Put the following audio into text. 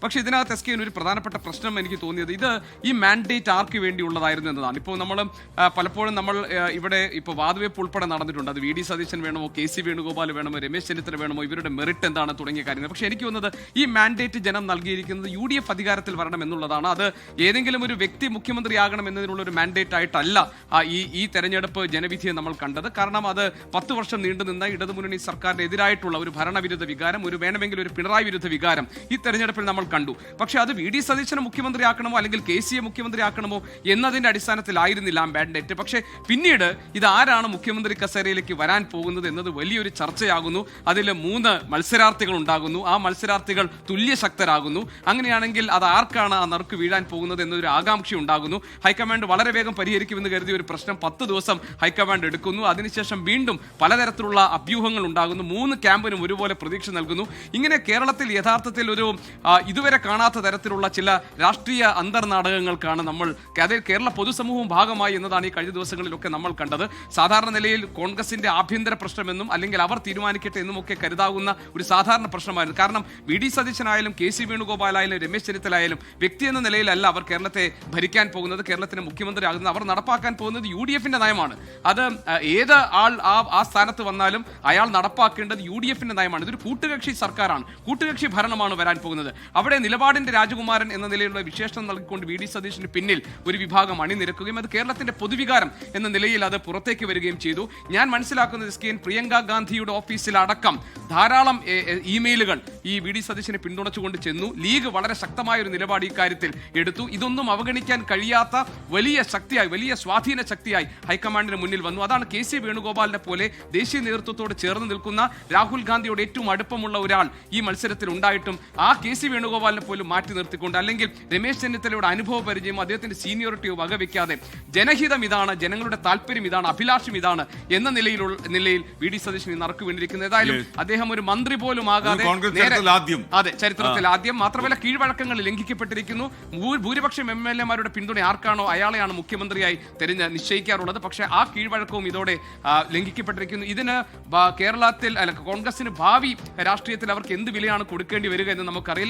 പക്ഷേ ഇതിനകത്ത് S K ഒരു പ്രധാനപ്പെട്ട പ്രശ്നം എനിക്ക് തോന്നിയത് ഈ മാൻഡേറ്റ് ആർക്ക് വേണ്ടിയുള്ളതായിരുന്നു എന്നതാണ്. ഇപ്പോൾ പലപ്പോഴും നമ്മൾ ഇവിടെ ഇപ്പോൾ വാതുവെപ്പ് ഉൾപ്പെടെ നടന്നിട്ടുണ്ട്. അത് വി.ഡി. സതീശൻ വേണമോ, KC വേണുഗോപാൽ വേണമോ, രമേശ് ചെന്നിത്തല വേണമോ, ഇവരുടെ മെറിറ്റ് എന്താണ് തുടങ്ങിയ കാര്യങ്ങൾ. പക്ഷേ എനിക്ക് തോന്നുന്നത് ഈ മാൻഡേറ്റ് ജനം നൽകിയിരിക്കുന്നത് UDF അധികാരത്തിൽ വരണം എന്നുള്ളതാണ്. അത് ഏതെങ്കിലും ഒരു വ്യക്തി മുഖ്യമന്ത്രിയാകണം എന്നതിനുള്ള ഒരു മാൻഡേറ്റ് ആയിട്ടല്ല ഈ തെരഞ്ഞെടുപ്പ് ജനവിധിയെ നമ്മൾ കണ്ടത്. കാരണം അത് 10 വർഷം നീണ്ടുനിന്ന ഇടതുമുന്നണി സർക്കാരിന് എതിരായിട്ടുള്ള ഒരു ഭരണവിരുദ്ധ വികാരം, വേണമെങ്കിൽ ഒരു പിണറായി വിരുദ്ധ വികാരം ഈ തെരഞ്ഞെടുപ്പിൽ നമ്മൾ കണ്ടു. പക്ഷേ അത് വി.ഡി. സതീശനെ മുഖ്യമന്ത്രിയാക്കണമോ അല്ലെങ്കിൽ KCയെ മുഖ്യമന്ത്രിയാക്കണമോ എന്നതിന്റെ അടിസ്ഥാനത്തിലായിരുന്നില്ല ആ മാൻഡേറ്റ്. പക്ഷേ പിന്നീട് ഇത് ആരാണ് മുഖ്യമന്ത്രി കസേരയിലേക്ക് വരാൻ പോകുന്നത് എന്നത് വലിയൊരു ചർച്ചയാകുന്നു. അതിൽ 3 മത്സരാർത്ഥികൾ ഉണ്ടാകുന്നു. ആ മത്സരാർത്ഥികൾ തുല്യശക്തരാകുന്നു. അങ്ങനെയാണെങ്കിൽ അത് ആർക്കാണ് ആ നറുക്ക് വീഴാൻ പോകുന്നത് എന്നൊരു ആകാംക്ഷ ഉണ്ടാകുന്നു. ഹൈക്കമാൻഡ് വളരെ വേഗം പരിഹരിക്കുമെന്ന് കരുതിയ ഒരു പ്രശ്നം 10 ദിവസം ഹൈക്കമാൻഡ് എടുക്കുന്നു. അതിനുശേഷം വീണ്ടും പലതരത്തിലുള്ള അഭ്യൂഹങ്ങൾ ഉണ്ടാകുന്നു. 3 ക്യാമ്പിനും ഒരുപോലെ പ്രതീക്ഷ നൽകുന്നു. ഇങ്ങനെ കേരളത്തിൽ യഥാർത്ഥത്തിൽ ഒരു ഇതുവരെ കാണാത്ത തരത്തിലുള്ള ചില രാഷ്ട്രീയ അന്തർനാടകങ്ങൾക്കാണ് കേരള പൊതുസമൂഹവും ഭാഗമായി എന്നതാണ് ഈ കഴിഞ്ഞ ദിവസങ്ങളിലൊക്കെ നമ്മൾ കണ്ടത്. സാധാരണ നിലയിൽ കോൺഗ്രസിന്റെ ആഭ്യന്തര പ്രശ്നമെന്നും അല്ലെങ്കിൽ അവർ തീരുമാനിക്കട്ടെ എന്നുമൊക്കെ കരുതാവുന്ന ഒരു സാധാരണ പ്രശ്നമായിരുന്നു. കാരണം വി.ഡി. സതീശനായാലും KC വേണുഗോപാലായാലും രമേശ് ചെന്നിത്തലായാലും വ്യക്തി എന്ന നിലയിലല്ല അവർ കേരളത്തെ ഭരിക്കാൻ പോകുന്നത്, കേരളത്തിന്റെ മുഖ്യമന്ത്രിയാകുന്നത്. അവർ നടപ്പാക്കാൻ പോകുന്നത് UDFന്റെ നയമാണ്. അത് ഏത് ആൾ ആ സ്ഥാനത്ത് വന്നാലും അയാൾ നടപ്പാക്കേണ്ടത് UDFന്റെ നയമാണ്. ഇതൊരു കൂട്ടുകക്ഷി സർക്കാരാണ്, കൂട്ടുകക്ഷി ഭരണമാണ് വരാൻ പോകുന്നത്. അവിടെ നിലപാടിന്റെ രാജകുമാരൻ എന്ന നിലയിലുള്ള വിശേഷണം നൽകിക്കൊണ്ട് വി.ഡി. സതീശന് പിന്നിൽ ഒരു വിഭാഗം അണിനിരക്കുകയും അത് കേരളത്തിന്റെ പൊതുവികാരം എന്ന നിലയിൽ അത് പുറത്തേക്ക് വരികയും ചെയ്തു. ഞാൻ മനസ്സിലാക്കുന്നത് പ്രിയങ്ക ഗാന്ധിയുടെ ഓഫീസിലടക്കം ധാരാളം ഇമെയിലുകൾ ഈ വി.ഡി. സതീശനെ പിന്തുണച്ചുകൊണ്ട് ചെന്നു. ലീഗ് വളരെ ശക്തമായ ഒരു നിലപാട് ഈ കാര്യത്തിൽ എടുത്തു. ഇതൊന്നും അവഗണിക്കാൻ കഴിയാത്ത വലിയ ശക്തിയായി, വലിയ സ്വാധീന ശക്തിയായി ഹൈക്കമാൻഡിന് മുന്നിൽ വന്നു. അതാണ് KC വേണുഗോപാലിനെ പോലെ ദേശീയ നേതൃത്വത്തോട് ചേർന്ന് നിൽക്കുന്ന, രാഹുൽ ഗാന്ധിയോട് ഏറ്റവും അടുപ്പമുള്ള ഒരാൾ ഈ മത്സരത്തിൽ ഉണ്ടായിട്ടും ആ KC വേണുഗോപാലിനെ പോലും മാറ്റി നിർത്തിക്കൊണ്ട്, അല്ലെങ്കിൽ രമേശ് ചെന്നിത്തലയുടെ അനുഭവ പരിചയമോ അദ്ദേഹത്തിന്റെ സീനിയോറിറ്റിയോ വകവെക്കാതെ ജനഹിതം ഇതാണ്, ജനങ്ങളുടെ താല്പര്യം ഇതാണ്, അഭിലാഷം ഇതാണ് എന്ന നിലയിൽ വി.ഡി. സതീശൻ നറുക്ക് വീണിരിക്കുന്നത്. ഏതായാലും അദ്ദേഹം ഒരു മന്ത്രി പോലും ആകാതെ ചരിത്രത്തിൽ ആദ്യം. മാത്രമല്ല കീഴ്വഴക്കങ്ങൾ ലംഘിക്കപ്പെട്ടിരിക്കുന്നു. ഭൂരിപക്ഷം MLA-മാരുടെ പിന്തുണ ആർക്കാണോ അയാളെയാണ് മുഖ്യമന്ത്രിയായി നിശ്ചയിക്കാറുള്ളത്. പക്ഷേ ആ കീഴ്വഴക്കവും ഇതോടെ ലംഘിക്കപ്പെട്ടിരിക്കുന്നു. ഇതിന് കേരളത്തിൽ കോൺഗ്രസിന് ഭാവി രാഷ്ട്രീയത്തിൽ അവർക്ക് എന്ത് വിലയാണ് കൊടുക്കേണ്ടി വരിക എന്ന് നമുക്കറിയില്ല.